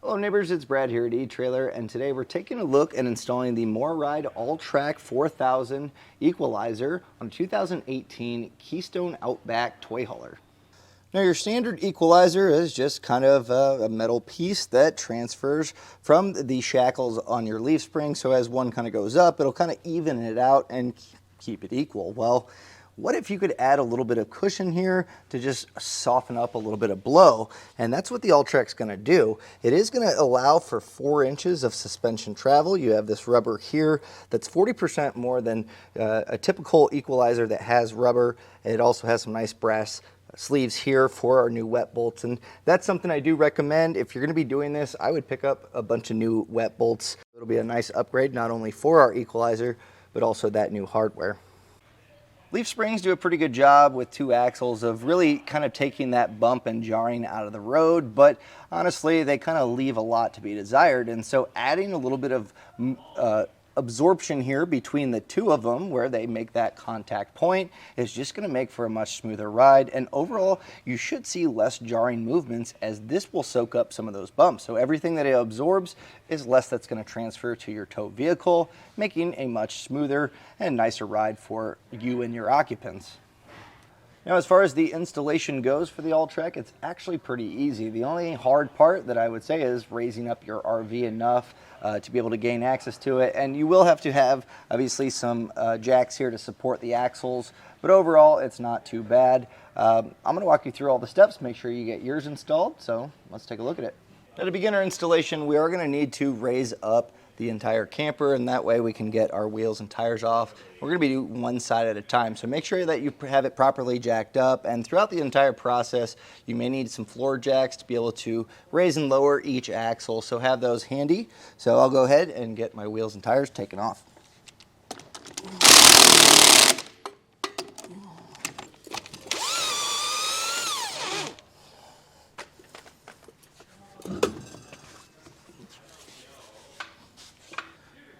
Hello neighbors, it's Brad here at eTrailer, and today we're taking a look at installing the MORryde AllTrek 4000 Equalizer on a 2018 Keystone Outback Toy Hauler. Now your standard equalizer is just kind of a metal piece that transfers from the shackles on your leaf spring, so as one kind of goes up, it'll kind of even it out and keep it equal. Well, what if you could add a little bit of cushion here to just soften up a little bit of blow? And that's what the AllTrek's going to do. It is going to allow for 4 inches of suspension travel. You have this rubber here that's 40% more than a typical equalizer that has rubber. It also has some nice brass sleeves here for our new wet bolts, and that's something I do recommend. If you're going to be doing this, I would pick up a bunch of new wet bolts. It'll be a nice upgrade not only for our equalizer but also that new hardware. Leaf springs do a pretty good job with 2 axles of really kind of taking that bump and jarring out of the road, but honestly they kind of leave a lot to be desired, and so adding a little bit of absorption here between the 2 of them where they make that contact point is just going to make for a much smoother ride, and overall you should see less jarring movements as this will soak up some of those bumps. So everything that it absorbs is less that's going to transfer to your tow vehicle, making a much smoother and nicer ride for you and your occupants. Now, as far as the installation goes for the AllTrek, it's actually pretty easy. The only hard part that I would say is raising up your RV enough to be able to gain access to it. And you will have to have, obviously, some jacks here to support the axles. But overall, it's not too bad. I'm going to walk you through all the steps, make sure you get yours installed. So let's take a look at it. Now, to begin our installation, we are going to need to raise up the entire camper, and that way we can get our wheels and tires off. We're going to be doing one side at a time, so make sure that you have it properly jacked up, and throughout the entire process you may need some floor jacks to be able to raise and lower each axle, so have those handy. So I'll go ahead and get my wheels and tires taken off.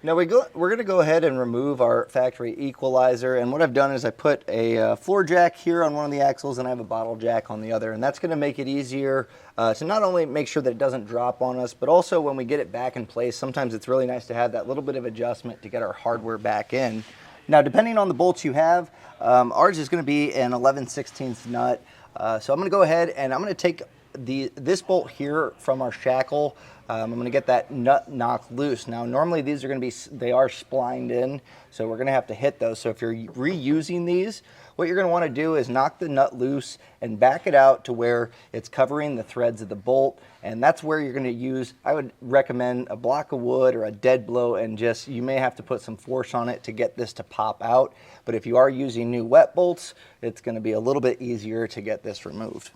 Now we're going to go ahead and remove our factory equalizer, and what I've done is I put a floor jack here on one of the axles and I have a bottle jack on the other, and that's going to make it easier to not only make sure that it doesn't drop on us, but also when we get it back in place, sometimes it's really nice to have that little bit of adjustment to get our hardware back in. Now, depending on the bolts you have, ours is going to be an 11/16 nut, so I'm going to go ahead and I'm going to take this bolt here from our shackle. I'm going to get that nut knocked loose. Now normally these are going to be, they are splined in, so we're going to have to hit those. So if you're reusing these, what you're going to want to do is knock the nut loose and back it out to where it's covering the threads of the bolt, and that's where you're going to use, I would recommend a block of wood or a dead blow, and just, you may have to put some force on it to get this to pop out, but if you are using new wet bolts, it's going to be a little bit easier to get this removed.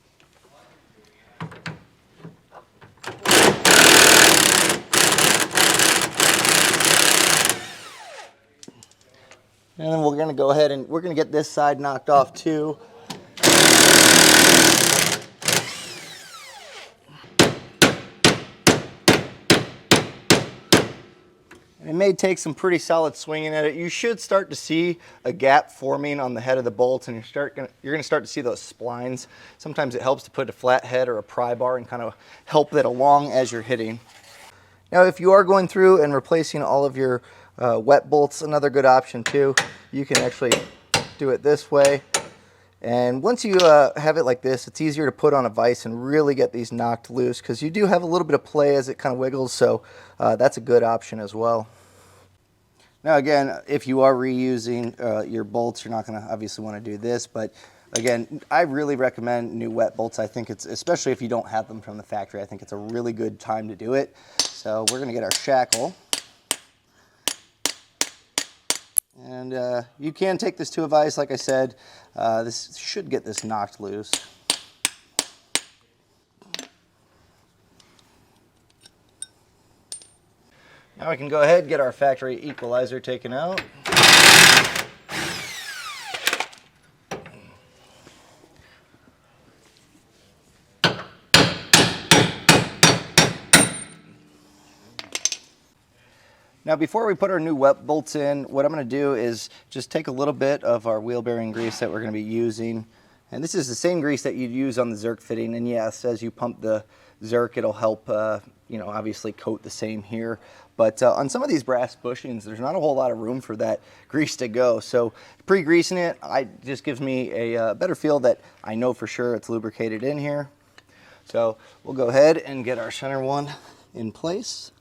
And then we're going to go ahead and we're going to get this side knocked off too. It may take some pretty solid swinging at it. You should start to see a gap forming on the head of the bolts, and you're going to start to see those splines. Sometimes it helps to put a flat head or a pry bar and kind of help it along as you're hitting. Now, if you are going through and replacing all of your wet bolts, another good option too. You can actually do it this way, and once you have it like this, it's easier to put on a vise and really get these knocked loose, because you do have a little bit of play as it kind of wiggles, so that's a good option as well. Now again, if you are reusing your bolts, you're not going to obviously want to do this, but again, I really recommend new wet bolts. I think it's, especially if you don't have them from the factory, I think it's a really good time to do it. So we're going to get our shackle. And you can take this to a vise, like I said. This should get this knocked loose. Now we can go ahead and get our factory equalizer taken out. Now before we put our new wet bolts in, what I'm going to do is just take a little bit of our wheel bearing grease that we're going to be using, And this is the same grease that you'd use on the Zerk fitting, and yes, as you pump the Zerk, it'll help, obviously coat the same here. But on some of these brass bushings, there's not a whole lot of room for that grease to go. So pre-greasing it, just gives me a better feel that I know for sure it's lubricated in here. So we'll go ahead and get our center one in place.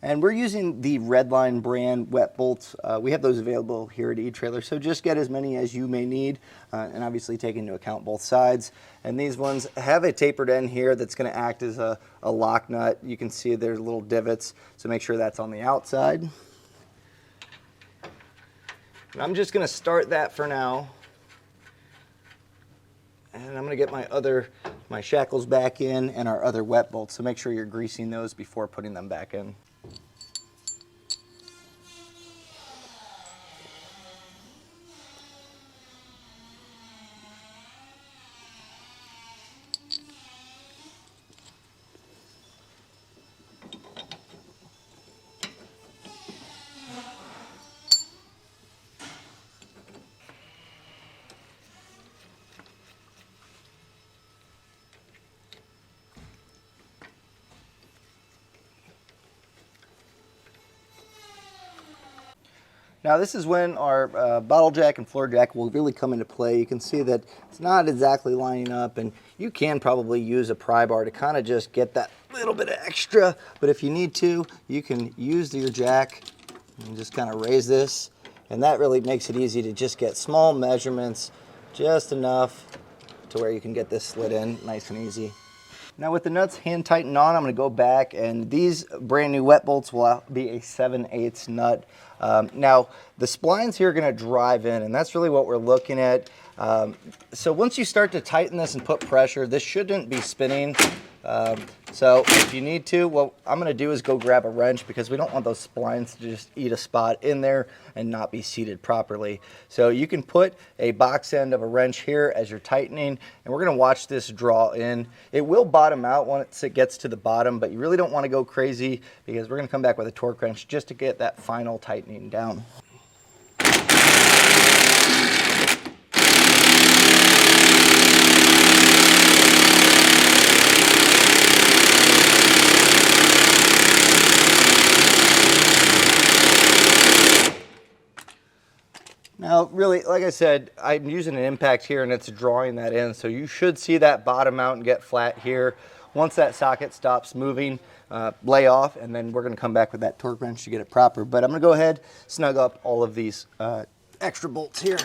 And we're using the Redline brand wet bolts. We have those available here at eTrailer, so just get as many as you may need, and obviously take into account both sides. And these ones have a tapered end here that's going to act as a lock nut. You can see there's little divots, so make sure that's on the outside. And I'm just going to start that for now. And I'm going to get my shackles back in and our other wet bolts, so make sure you're greasing those before putting them back in. Now this is when our bottle jack and floor jack will really come into play. You can see that it's not exactly lining up, and you can probably use a pry bar to kind of just get that little bit of extra, but if you need to, you can use your jack and just kind of raise this, and that really makes it easy to just get small measurements, just enough to where you can get this slid in nice and easy. Now with the nuts hand tightened on, I'm going to go back, and these brand new wet bolts will be a 7/8 nut. Now the splines here are going to drive in, and that's really what we're looking at. So once you start to tighten this and put pressure, this shouldn't be spinning. So if you need to, what I'm going to do is go grab a wrench, because we don't want those splines to just eat a spot in there and not be seated properly. So you can put a box end of a wrench here as you're tightening, and we're going to watch this draw in. It will bottom out once it gets to the bottom, but you really don't want to go crazy, because we're going to come back with a torque wrench just to get that final tightening down. Now, really, like I said, I'm using an impact here and it's drawing that in, so you should see that bottom out and get flat here. Once that socket stops moving, lay off, and then we're going to come back with that torque wrench to get it proper. But I'm going to go ahead, snug up all of these extra bolts here.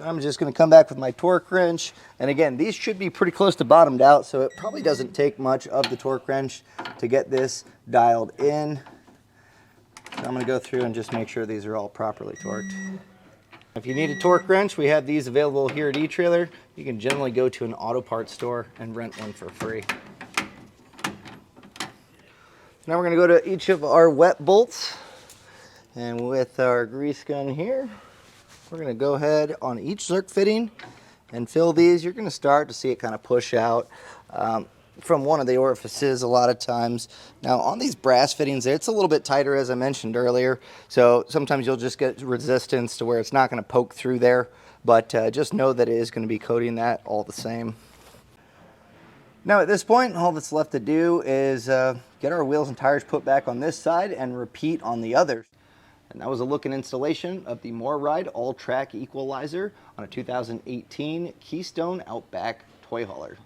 I'm just going to come back with my torque wrench, and again, these should be pretty close to bottomed out, so it probably doesn't take much of the torque wrench to get this dialed in. So I'm going to go through and just make sure these are all properly torqued. If you need a torque wrench, we have these available here at eTrailer. You can generally go to an auto parts store and rent one for free. Now we're going to go to each of our wet bolts, and with our grease gun here, we're going to go ahead on each Zerk fitting and fill these. You're going to start to see it kind of push out from one of the orifices a lot of times. Now on these brass fittings, it's a little bit tighter, as I mentioned earlier, so sometimes you'll just get resistance to where it's not going to poke through there, but just know that it is going to be coating that all the same. Now at this point, all that's left to do is get our wheels and tires put back on this side and repeat on the others. And that was a look and installation of the MORryde AllTrek Equalizer on a 2018 Keystone Outback Toy Hauler.